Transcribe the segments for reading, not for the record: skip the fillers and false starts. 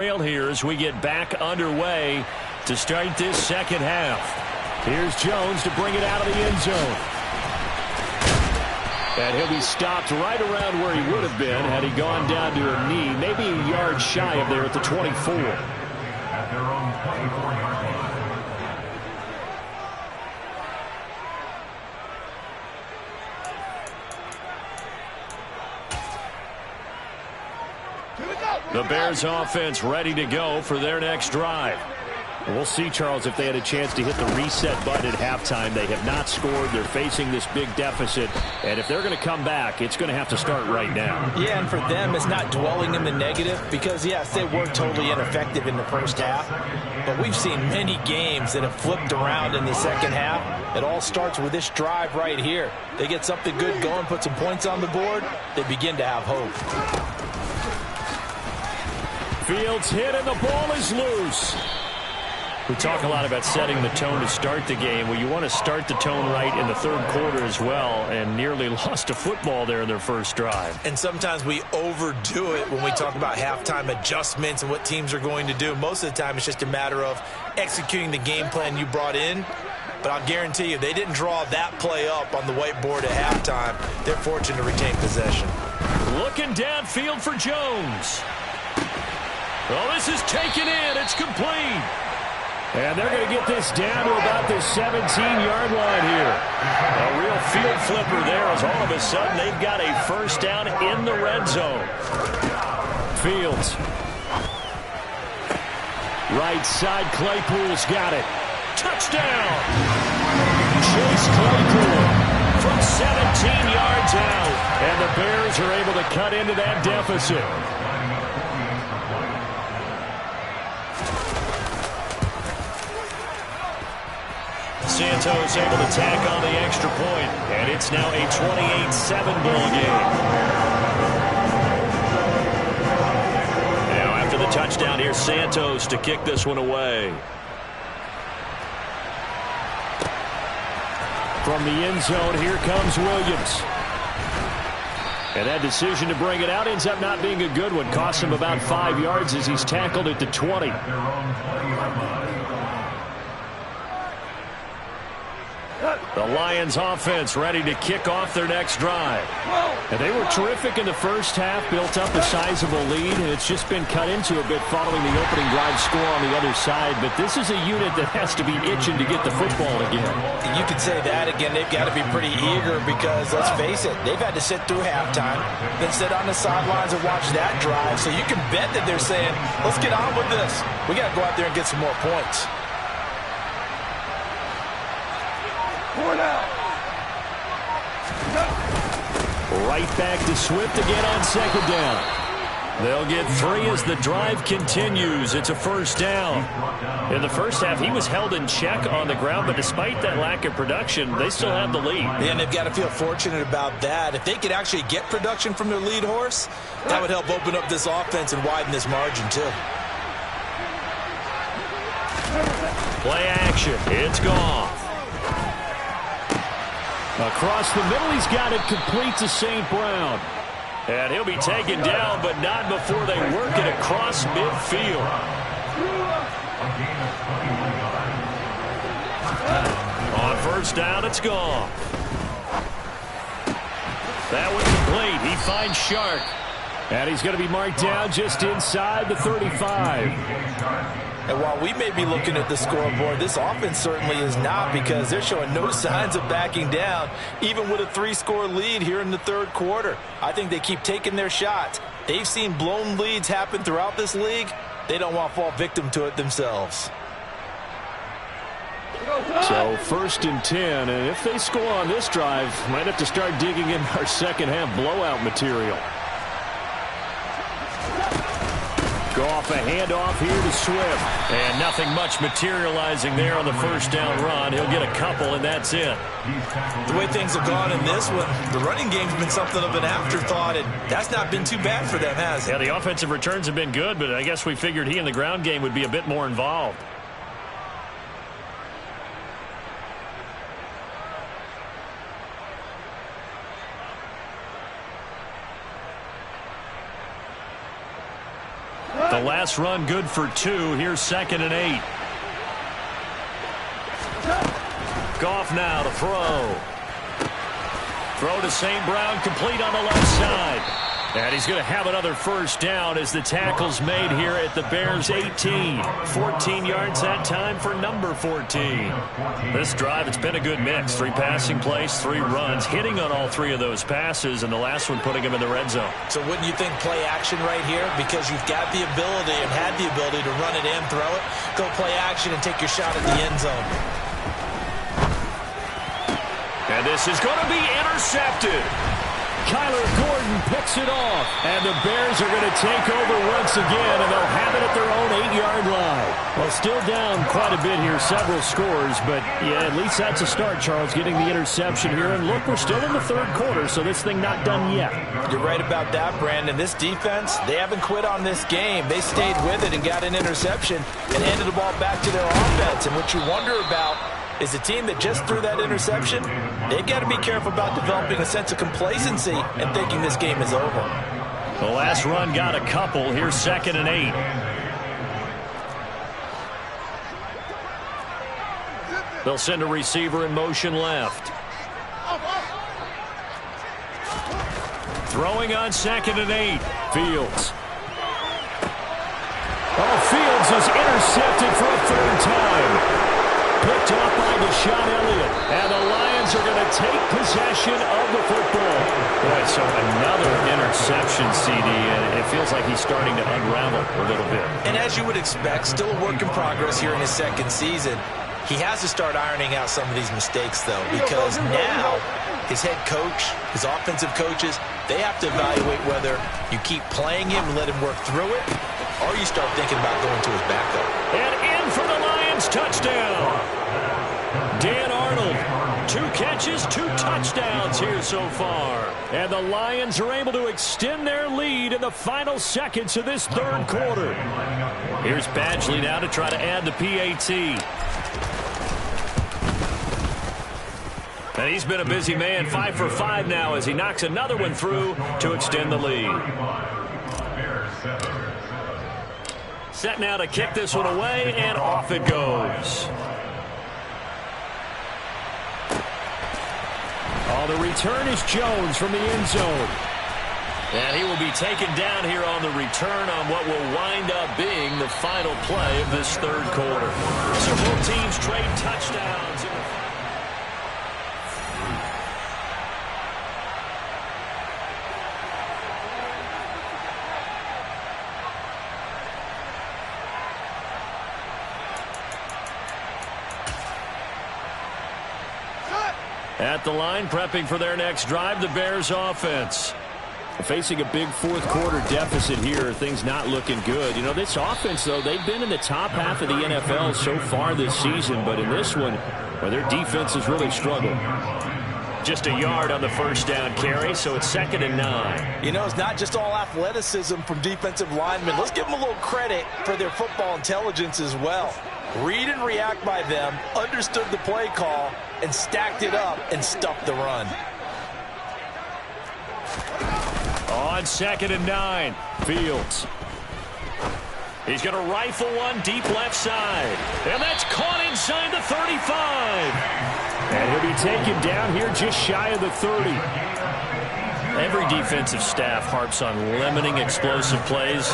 Here as we get back underway to start this second half. Here's Jones to bring it out of the end zone. And he'll be stopped right around where he would have been had he gone down to a knee, maybe a yard shy of there at the 24. At their own 24-yard line. The Bears offense ready to go for their next drive. We'll see, Charles, if they had a chance to hit the reset button at halftime. They have not scored. They're facing this big deficit. And if they're going to come back, it's going to have to start right now. Yeah, and for them, it's not dwelling in the negative because, yes, they were totally ineffective in the first half. But we've seen many games that have flipped around in the second half. It all starts with this drive right here. They get something good going, put some points on the board, they begin to have hope. Fields hit and the ball is loose. We talk a lot about setting the tone to start the game. Well, you want to start the tone right in the third quarter as well, and nearly lost a football there in their first drive. And sometimes we overdo it when we talk about halftime adjustments and what teams are going to do. Most of the time it's just a matter of executing the game plan you brought in. But I'll guarantee you, they didn't draw that play up on the whiteboard at halftime. They're fortunate to retain possession. Looking downfield for Jones. Well, this is taken in. It's complete. And they're going to get this down to about the 17-yard line here. A real field flipper there as all of a sudden they've got a first down in the red zone. Fields. Right side, Claypool's got it. Touchdown! Chase Claypool from 17 yards out. And the Bears are able to cut into that deficit. Santos able to tack on the extra point, and it's now a 28-7 ball game. Now after the touchdown, here's Santos to kick this one away. From the end zone, here comes Williams. And that decision to bring it out ends up not being a good one. Costs him about 5 yards as he's tackled at the 20. The Lions offense ready to kick off their next drive. And they were terrific in the first half, built up a sizable lead, and it's just been cut into a bit following the opening drive score on the other side. But this is a unit that has to be itching to get the football again. You could say that again. They've got to be pretty eager because, let's face it, they've had to sit through halftime, then sit on the sidelines and watch that drive. So you can bet that they're saying, let's get on with this. We got to go out there and get some more points. Right back to Swift again on second down. They'll get 3 as the drive continues. It's a first down. In the first half, he was held in check on the ground, but despite that lack of production, they still have the lead. And they've got to feel fortunate about that. If they could actually get production from their lead horse, that would help open up this offense and widen this margin too. Play action. It's gone. Across the middle, he's got it complete to St. Brown. And he'll be taken down, but not before they work it across midfield. On first down, it's gone. That was complete. He finds Shark. And he's going to be marked down just inside the 35. And while we may be looking at the scoreboard, this offense certainly is not, because they're showing no signs of backing down, even with a 3-score lead here in the third quarter. I think they keep taking their shots. They've seen blown leads happen throughout this league. They don't want to fall victim to it themselves. So 1st and 10, and if they score on this drive, might have to start digging in our second half blowout material. Go off a handoff here to Swift. And nothing much materializing there on the first down run. He'll get a couple, and that's it. The way things have gone in this one, the running game's been something of an afterthought, and that's not been too bad for them, has it? Yeah, the offensive returns have been good, but I guess we figured he in the ground game would be a bit more involved. The last run good for 2. Here's 2nd and 8. Goff now to throw. Throw to St. Brown, complete on the left side. And he's going to have another first down as the tackle's made here at the Bears' 18. 14 yards that time for number 14. This drive, it's been a good mix. 3 passing plays, 3 runs, hitting on all 3 of those passes, and the last one putting him in the red zone. So wouldn't you think play action right here? Because you've got the ability and had the ability to run it and throw it. Go play action and take your shot at the end zone. And this is going to be intercepted. Kyler Gordon picks it off. And the Bears are going to take over once again, and they'll have it at their own 8-yard line. Well, still down quite a bit here, several scores. But, yeah, at least that's a start, Charles, getting the interception here. And, look, we're still in the 3rd quarter, so this thing not done yet. You're right about that, Brandon. This defense, they haven't quit on this game. They stayed with it and got an interception and handed the ball back to their offense. And what you wonder about is the team that just threw that interception, they've got to be careful about developing a sense of complacency and thinking this game is over. The last run got a couple. Here's 2nd and 8. They'll send a receiver in motion left. Throwing on 2nd and 8. Fields. Oh, Fields is intercepted for a 3rd time. Picked off by Deshaun Elliott. And the Lions are going to take possession of the football. Boy, so another interception, CD, and it feels like he's starting to unravel a little bit. And as you would expect, still a work in progress here in his 2nd season. He has to start ironing out some of these mistakes, though, because now his head coach, his offensive coaches, they have to evaluate whether you keep playing him and let him work through it, or you start thinking about going to his backup. And in for the Lions, touchdown. Dan Arnold, 2 catches, 2 touchdowns here so far. And the Lions are able to extend their lead in the final seconds of this 3rd quarter. Here's Badgley now to try to add the PAT. And he's been a busy man, 5 for 5 now as he knocks another one through to extend the lead. Set now to kick this one away, and off it goes. Oh, the return is Jones from the end zone. And he will be taken down here on the return on what will wind up being the final play of this 3rd quarter. So both teams trade touchdowns. At the line, prepping for their next drive, the Bears offense. Facing a big 4th quarter deficit here, things not looking good. You know, this offense, though, they've been in the top half of the NFL so far this season, but in this one, well, their defense has really struggled. Just a yard on the first down carry, so it's 2nd and 9. You know, it's not just all athleticism from defensive linemen. Let's give them a little credit for their football intelligence as well. Read and react by them, understood the play call, and stacked it up and stuffed the run. On 2nd and 9, Fields. He's going to rifle one deep left side. And that's caught inside the 35. And he'll be taken down here just shy of the 30. Every defensive staff harps on limiting explosive plays.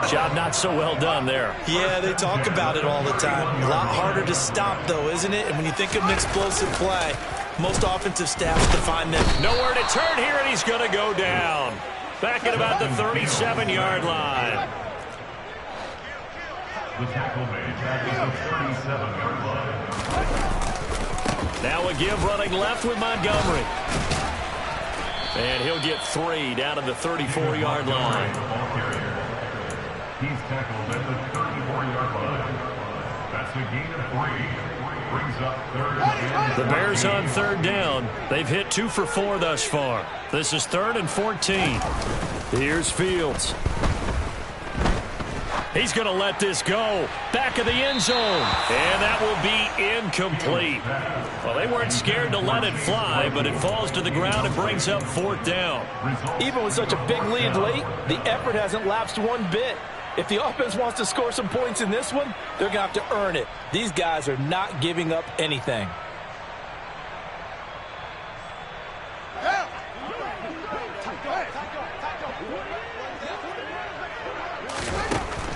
Job not so well done there. Yeah, they talk about it all the time. A lot harder to stop, though, isn't it? And when you think of an explosive play, most offensive staffs define them. Nowhere to turn here, and he's going to go down. Back at about the 37-yard line. The tackle made at the 37-yard line. Now a give running left with Montgomery. And he'll get 3 down to the 34-yard line. He's tackled at the 34-yard line. That's a gain of 3. Brings up 3rd and the Bears on 3rd down. They've hit 2 for 4 thus far. This is 3rd and 14. Here's Fields. He's going to let this go. Back of the end zone. And that will be incomplete. Well, they weren't scared to let it fly, but it falls to the ground and brings up 4th down. Even with such a big lead late, the effort hasn't lapsed one bit. If the offense wants to score some points in this one, they're going to have to earn it. These guys are not giving up anything.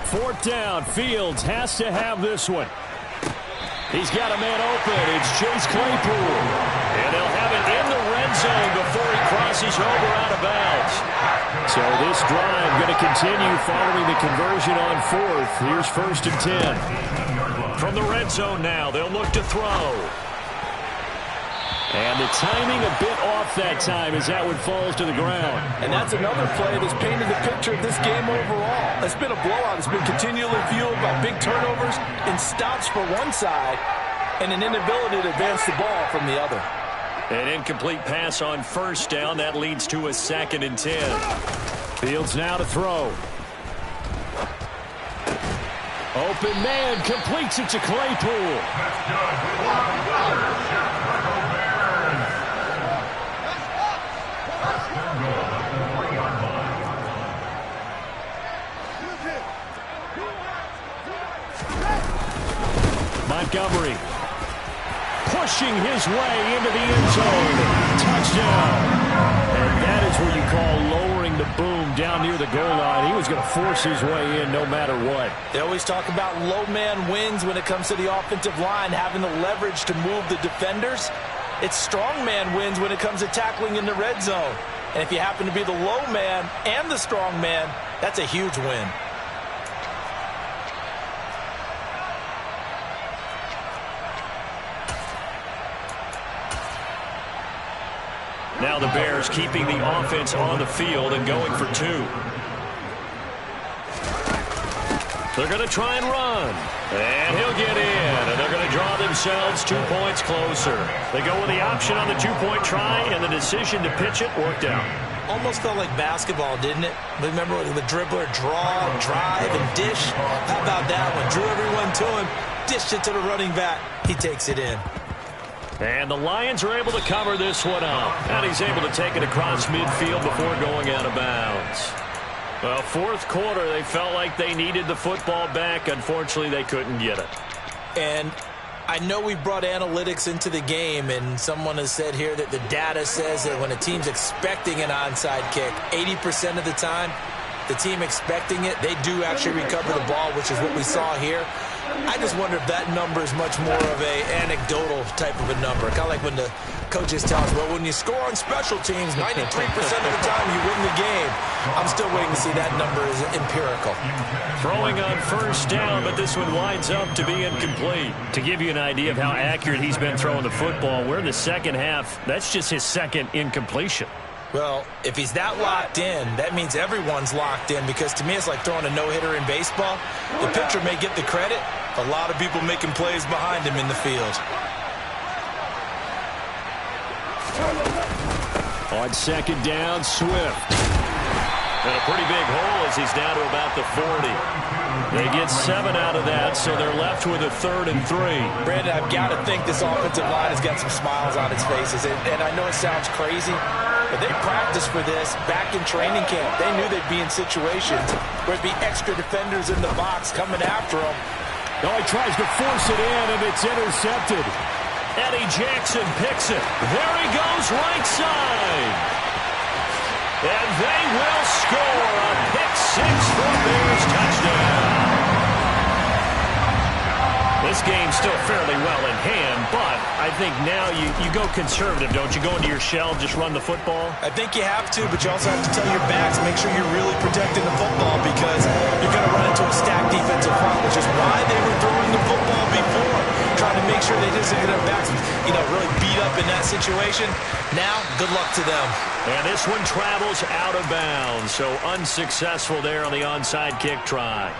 Fourth down. Fields has to have this one. He's got a man open. It's Chase Claypool. And they'll have it in the red zone before he crosses over out of bounds. So this drive going to continue following the conversion on fourth. Here's 1st and 10. From the red zone now, they'll look to throw. And the timing a bit off that time as that one falls to the ground. And that's another play that's painted the picture of this game overall. It's been a blowout. It's been continually fueled by big turnovers and stops for one side and an inability to advance the ball from the other. An incomplete pass on 1st down. That leads to a 2nd and 10. Fields now to throw. Open man completes it to Claypool. Montgomery pushing his way into the end zone. Touchdown. And that is what you call lowering the boom down near the goal line. He was going to force his way in no matter what. They always talk about low man wins when it comes to the offensive line, having the leverage to move the defenders. It's strong man wins when it comes to tackling in the red zone. And if you happen to be the low man and the strong man, that's a huge win. Now the Bears keeping the offense on the field and going for 2. They're going to try and run. And he'll get in. And they're going to draw themselves 2 points closer. They go with the option on the 2-point try, and the decision to pitch it worked out. Almost felt like basketball, didn't it? Remember the dribbler, draw, drive, and dish? How about that one? Drew everyone to him, dished it to the running back. He takes it in. And the Lions are able to cover this one up. And he's able to take it across midfield before going out of bounds. Well, 4th quarter, they felt like they needed the football back. Unfortunately, they couldn't get it. And I know we brought analytics into the game, and someone has said here that the data says that when a team's expecting an onside kick, 80% of the time, the team expecting it, they do actually recover the ball, which is what we saw here. I just wonder if that number is much more of a anecdotal type of a number. Kind of like when the coaches tell us, well, when you score on special teams, 93% of the time you win the game. I'm still waiting to see that number is empirical. Throwing on 1st down, but this one winds up to be incomplete. To give you an idea of how accurate he's been throwing the football, we're in the 2nd half. That's just his 2nd incompletion. Well, if he's that locked in, that means everyone's locked in, because to me it's like throwing a no-hitter in baseball. The pitcher may get the credit, a lot of people making plays behind him in the field. On 2nd down, Swift. And a pretty big hole as he's down to about the 40. They get 7 out of that, so they're left with a 3rd and 3. Brandon, I've got to think this offensive line has got some smiles on its faces. And I know it sounds crazy, but they practiced for this back in training camp. They knew they'd be in situations where there'd be extra defenders in the box coming after them. Oh, he tries to force it in, and it's intercepted. Eddie Jackson picks it. There he goes, right side. And they will score a pick-6 for Bears touchdown. This game's still fairly well in hand, but I think now you go conservative, don't you? Go into your shell, just run the football? I think you have to, but you also have to tell your backs, make sure you're really protecting the football, because you're going to run into a stacked defensive front, which is why they were throwing the football before, trying to make sure they just get their backs, really beat up in that situation. Now, good luck to them. And this one travels out of bounds, so unsuccessful there on the onside kick try.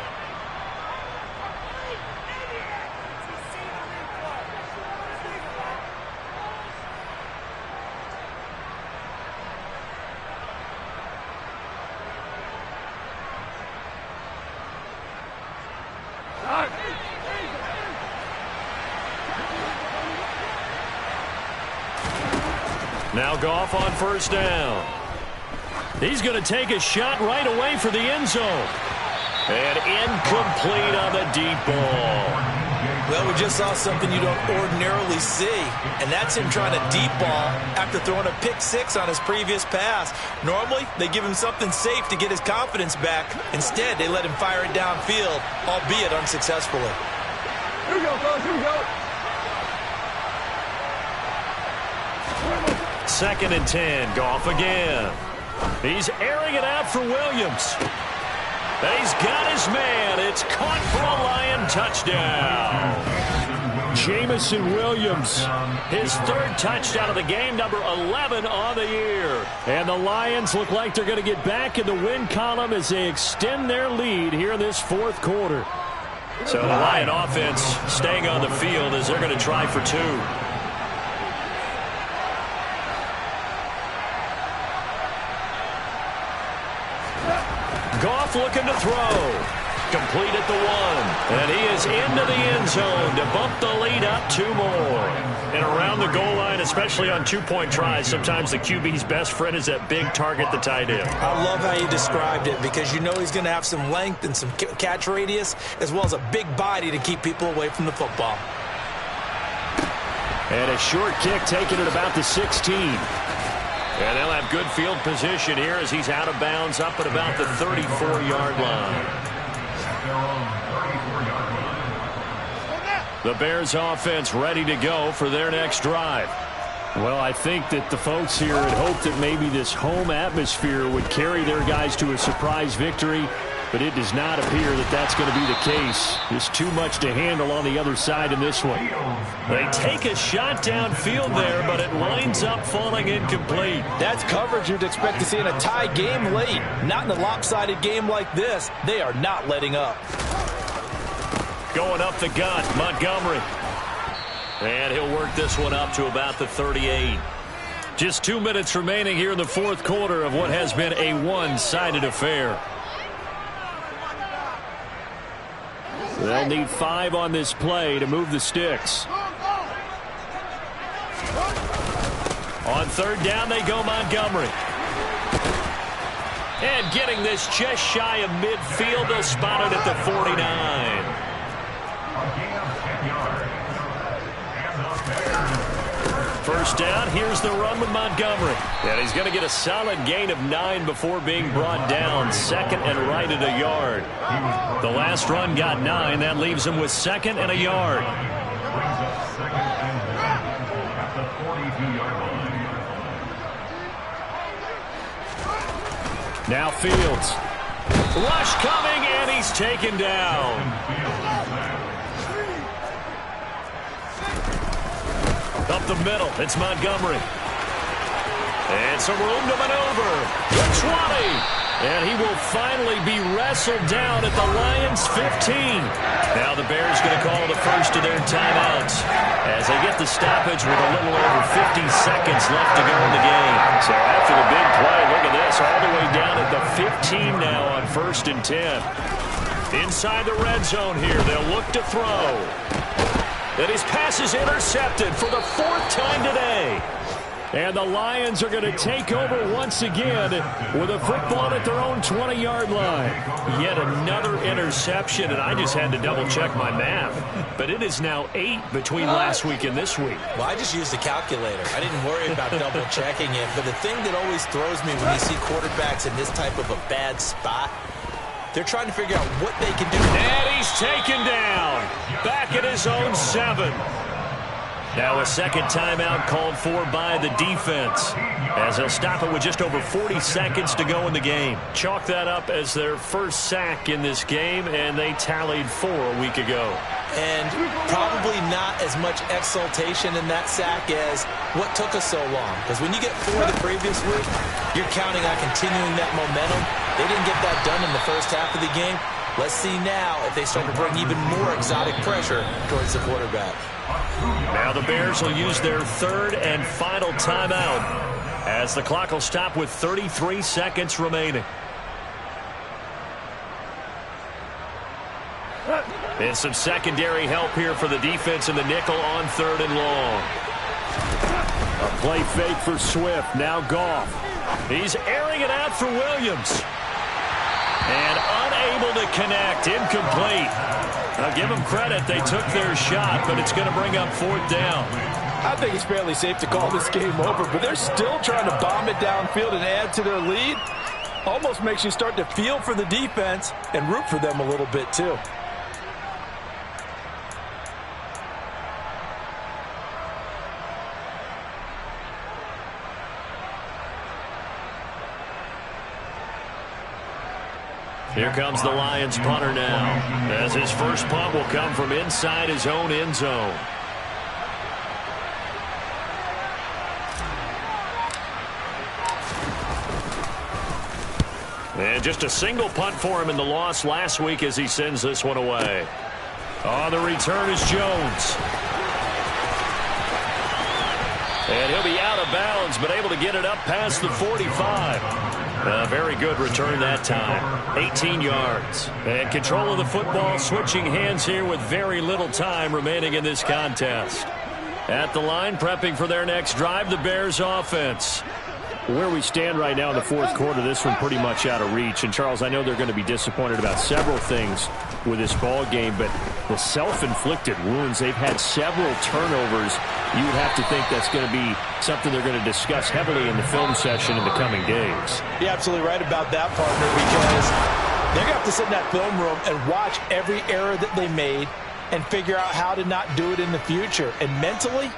Now Goff on 1st down. He's going to take a shot right away for the end zone. And incomplete on the deep ball. Well, we just saw something you don't ordinarily see, and that's him trying to deep ball after throwing a pick six on his previous pass. Normally, they give him something safe to get his confidence back. Instead, they let him fire it downfield, albeit unsuccessfully. Here we go, fellas. Here we go. 2nd and 10. Goff again. He's airing it out for Williams. He's got his man. It's caught for a Lion touchdown. Jameson Williams, his 3rd touchdown of the game, number 11 on the year. And the Lions look like they're going to get back in the win column as they extend their lead here in this 4th quarter. So the Lion offense staying on the field as they're going to try for 2. Goff looking to throw. Complete at the 1. And he is into the end zone to bump the lead up 2 more. And around the goal line, especially on 2-point tries, sometimes the QB's best friend is that big target, the tight end. I love how you described it because you know he's going to have some length and some catch radius as well as a big body to keep people away from the football. And a short kick taken at about the 16. And they'll have good field position here as he's out of bounds up at about the 34-yard line. The Bears offense ready to go for their next drive. Well, I think that the folks here had hoped that maybe this home atmosphere would carry their guys to a surprise victory, but it does not appear that that's going to be the case. There's too much to handle on the other side in this one. They take a shot downfield there, but it winds up falling incomplete. That's coverage you'd expect to see in a tie game late. Not in a lopsided game like this. They are not letting up. Going up the gut, Montgomery. And he'll work this one up to about the 38. Just 2 minutes remaining here in the 4th quarter of what has been a one-sided affair. They'll need 5 on this play to move the sticks. On 3rd down, they go Montgomery. And getting this just shy of midfield, they'll spot it at the 49. First down, here's the run with Montgomery. And he's going to get a solid gain of 9 before being brought down. 2nd and right at a yard. The last run got 9. That leaves him with 2nd and a yard. Now Fields. Rush coming, and he's taken down. Up the middle, it's Montgomery. And some room to maneuver. The 20. And he will finally be wrestled down at the Lions' 15. Now the Bears going to call the first of their timeouts as they get the stoppage with a little over 50 seconds left to go in the game. So after the big play, look at this, all the way down at the 15 now on 1st and 10. Inside the red zone here, they'll look to throw. And his pass is intercepted for the 4th time today. And the Lions are going to take over once again with a football at their own 20-yard line. Yet another interception, and I just had to double-check my math. But it is now 8 between last week and this week. Well, I just used the calculator. I didn't worry about double-checking it. But the thing that always throws me when you see quarterbacks in this type of a bad spot, they're trying to figure out what they can do. And he's taken down. Back at his own 7. Now a second timeout called for by the defense as they'll stop it with just over 40 seconds to go in the game. Chalk that up as their first sack in this game, and they tallied 4 a week ago. And probably not as much exultation in that sack as what took us so long. Because when you get 4 the previous week, you're counting on continuing that momentum. They didn't get that done in the first half of the game. Let's see now if they start to bring even more exotic pressure towards the quarterback. Now the Bears will use their 3rd and final timeout as the clock will stop with 33 seconds remaining. And some secondary help here for the defense in the nickel on 3rd and long. A play fake for Swift. Now Goff. He's airing it out for Williams. And unable to connect. Incomplete. Now give them credit. They took their shot, but it's going to bring up 4th down. I think it's fairly safe to call this game over, but they're still trying to bomb it downfield and add to their lead. Almost makes you start to feel for the defense and root for them a little bit too. Here comes the Lions punter now, as his first punt will come from inside his own end zone. And just a single punt for him in the loss last week as he sends this one away. On the return is Jones. And he'll be out of bounds, but able to get it up past the 45. A very good return that time. 18 yards. And control of the football, switching hands here with very little time remaining in this contest. At the line, prepping for their next drive, the Bears offense. Where we stand right now in the 4th quarter, this one pretty much out of reach. And, Charles, I know they're going to be disappointed about several things with this ball game, but the self-inflicted wounds, they've had several turnovers. You would have to think that's going to be something they're going to discuss heavily in the film session in the coming days. You're absolutely right about that, partner, because they're going to have to sit in that film room and watch every error that they made and figure out how to not do it in the future. And mentally,